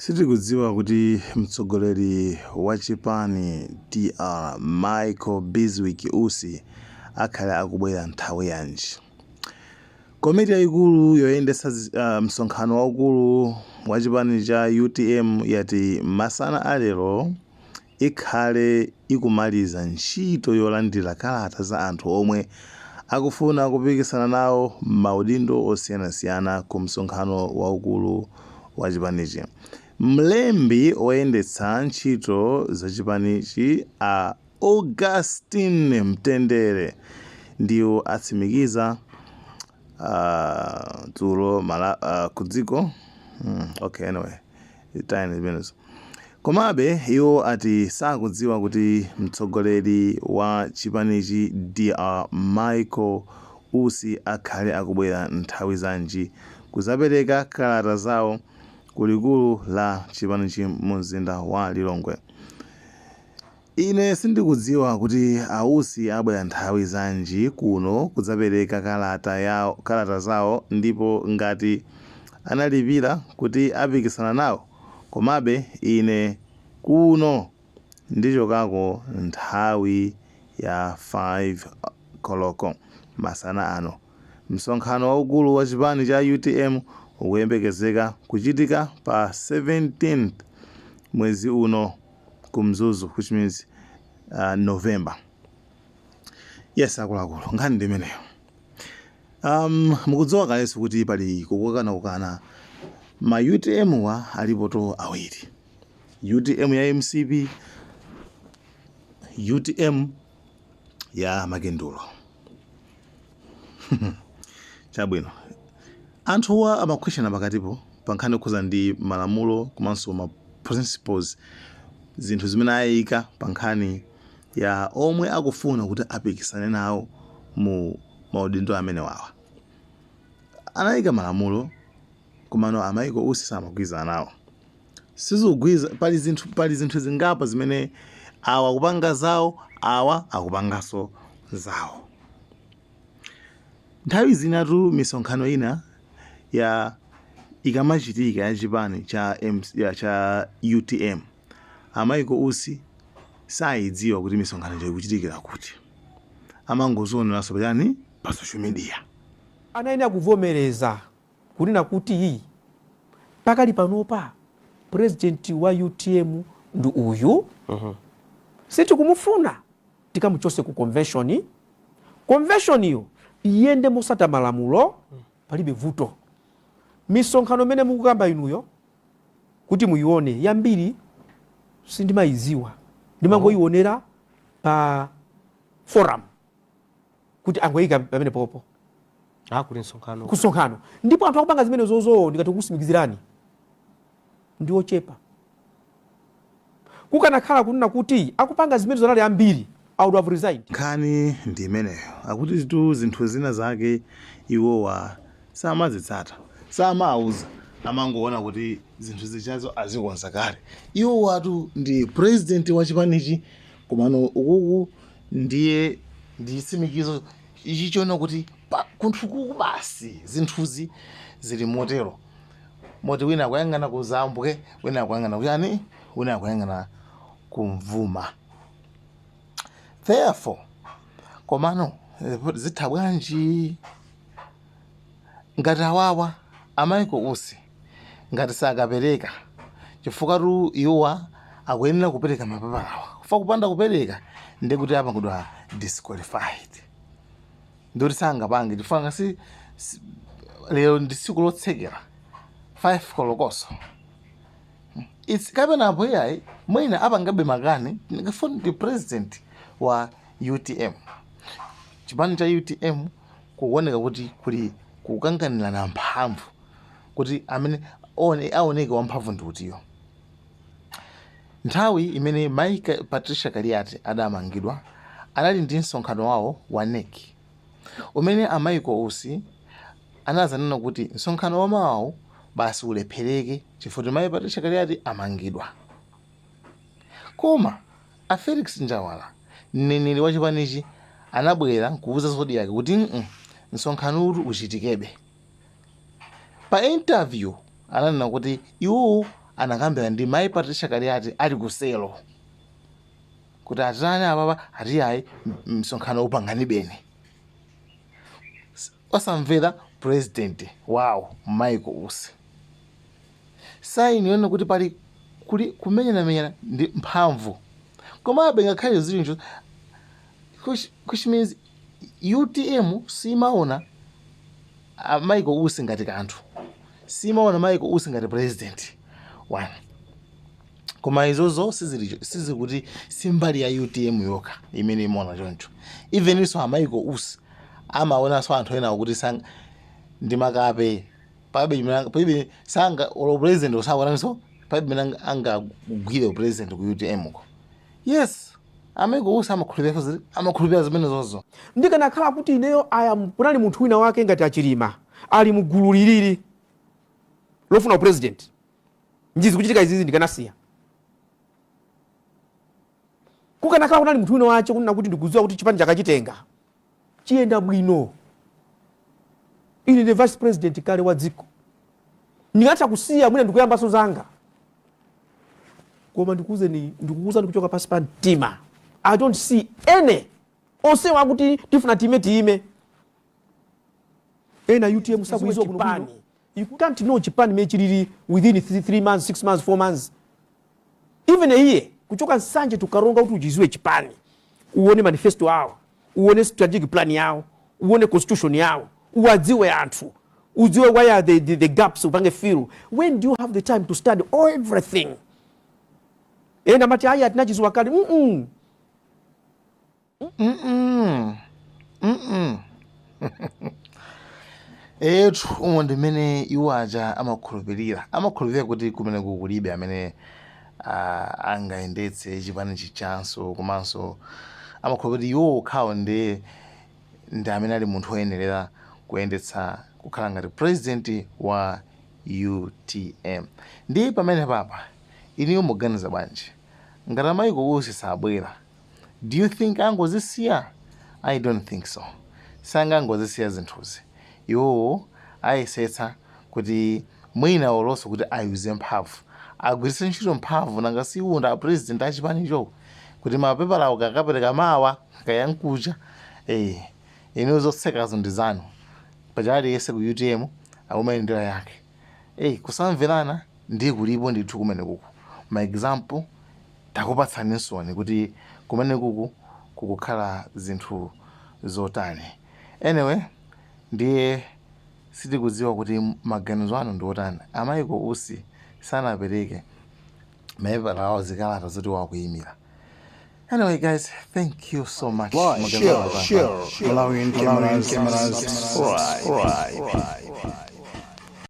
Sitikudziwa kuti mtsogoleri wa chipani Dr Usi akhale akubwera nthawi yanji. Komiti yaikulu yoyendetsa msonkhano waukulu wa chipani cha UTM yati masana a lero ikhale ikumaliza ntchito yolandira kalata za anthu omwe akufuna kupikisana nawo maudindo osiyanasiyana ku msonkhano waukulu wa chipanichi. Mlembi oyendetsa ntchito za chipanichi a Augustine Mtendere ndiwo atsimikiza tulo kudziko komabe iwo ati sakudziwa kuti mtsogoleri wa chipanichi Dr Usi akhale akubwera nthawi zanji kuzapereka kalata zawo kulikulu la chipanichi mu mzinda wa Lilongwe. Ine sindikudziwa kuti Ausi abwera nthawi zanji kuno kudzapereka kalata zawo, ndipo ngati analipira kuti apikisana nawo, komabe ine kuno ndichokako nthawi ya 5 koloko masana ano. Msonkhano waukulu wa chipani cha UTM ukuyembekezeka kuchitika pa 17th mwezi uno ku Mzuzu, which means November. Yes, akuluakulu nkhani ndi imeneyo. Mukudziwa kalenso kuti pali kukana ma UTM wa alipoto awiri. UTM ya MCP, UTM ya Makendulo. Chabwino. Anthuwa amakweshana pakatipo pankhani kukhuza ndi malamulo komanso ma principles, zinthu zimene ayika pankhani ya omwe akufuna kuti apikisane nawo mu maudindo amene wawa. Anayika malamulo komano amayiko Usi samagwirizana nawo. Sizigwiza pali zinthu zingapa zimene awa akupanga zawo, awa akupanganso zawo. Nthawi zinatu misonkhano ina ya ikamachitika ya chipani cha UTM, amayiko Usi sayidziwa kuti misonkhano ikuchitikira kuti. Amangozioneraso pachani pa social media. Anayenera kuvomereza kunena kuti iyi pakali panopa president wa UTM ndi uyu. Sitikumufuna tikamuchose ku convention. Convention iyo iyende mosata malamulo, palibe vuto. Misonkhano mene mukukamba inuyo kuti muione yambiri sindimayiziwa, ndimangoyionera pa forum kuti angoyika pamene popo kuli nsonkhano kusonkhano, ndipo anthu akupanga zimene zozo ndikati kusimikizirani ndi ochepa. Kukanakhala kunena kuti akupanga zimene zonali ambiri, I would have resigned. Nkhani ndi imeneyo. Akuti zitu zinthu zina zake iwowa samazitsata, samauza, amangoona kuti zinthu zichazo azikonza kale. Iwo watu ndi president wa chipanichi, komano ukuku ndiye ndisimikizo ichichona kuti kunthukuku basi zinthuzi zili motero. Moti wina akuyang'ana ku Zambwe, wina akuyang'ana kuyani, wina akuyang'ana kumvuma. Therefore, komano zitha bwanji ngati awawa amayiko Usi ngati sakapereka, chifukwa iwowa akuyenera kupereka mapapalawa. Kufa kupanda kupereka ndikuti apangidwa disqualified. Ndoti sangapange chifukwa ngasi lero ndi tsiku lotsekera 5 kolokoso. It's kapena apo yayi mwina apangabe makani ngafuni ndi president wa UTM. Chipani cha UTM kuoneka kuti kuli kukanganirana mphamvu, kuti amene aoneke wamphamvu ndi utiyo. Nthawi imene Maika Patricia Kaliati adamangidwa anali ndi msonkhano wawo wa NEC, umene amayiko Usi anazanena kuti msonkhano wamawo basi ulephereke chifukwa Maika Patricia Kaliati amangidwa. Koma a Felix Njawala, mneneri wa chipanichi, anabwera kuuza zoti yake kuti msonkhano uchitikebe. Pa interview ananena kuti iwo anakambira ndi mayi Patricia Kaliati ali kuselo kuti atani apapa atiyayi msonkhano upangani bene osamvera president wawo Michael Usi saini yone kuti pali kuli kumenyana ndi mphamvu komabe ngakhale zilinjo which means UTM simaona Michael Usi ngati kanthu simaona Michael Usi ngati president one koma izozo sizi kuti simbali ya UTM yoka imene imona choncho even iso Michael Usi amaona so anthu ena kuti sang ndi makape pabe sanga olo president osaona so pabe angagwire president ku UTM ko yes Michael Usi amakhulupirira zimene zozo ndikanakhala kuti ineyo kunali munthu wina wake ngati Achilima ali mugulu lilili lofuna president njizi kuchitika izizi ndikanasiya kukanakhala kunali munthu wina wache kunena kuti ndikudziwa kuti chipani chakachitenga chiyenda bwino ine ndi vice president kale wa dziko ndingatha kusiya mwina ndikuyambaso zanga koma ndikukuza kuchoka pasi pa mtima. I don't see any onse wakuti tifuna time ena UTM sakuizo kuno. You can't know Japan mechiriri within 3 months, 6 months, 4 months. Even a year. Kuchoka nsanje tukaronga kuti ujiziwe Japan. Uone manifesto yao, uone strategic plan yao, uone constitution yao, uwadziwe anthu, udziwe why are the gaps upange fill. When do you have the time to study everything? Ena mati haya atinachiziwa kali. Umonde mene iwaja amakhulupirira kuti kumene kukulibe amene angaendetse chipani chichanso komanso amakhulupirira iwo khawo ndi amene ali munthu oyenerera kuyendetsa kukhala ngati president wa UTM. Ndi pamene papa iniyo muganiza bwanji ngati Michael Usi sabwera, do you think angozisiya? I don't think so. Sanga angozisiya zinthuzi. Iwo ayisetsa kuti mwina olonso kuti ayuze mphamvu agwiritse ntchito mphamvu nanga siwunda a president achipanicho kuti mapepala awo kakapereka mawa kayankucha ine zotsekazo ndi zanu pachali yese ku UTM akumayendera yake kusamverana ndi kulipo ndithu kumene kuku ma example takupatsani nsoni kuti kumene kuku kukukhala zinthu zotani. Anyway, ndiye sitikudziwa kuti maganizo anu ndi otani. Michael Usi sanapereke mapepala awo zikalata zoti wakuyimira. Anyway guys, thank you so much. Share. Allowing cameras. Right.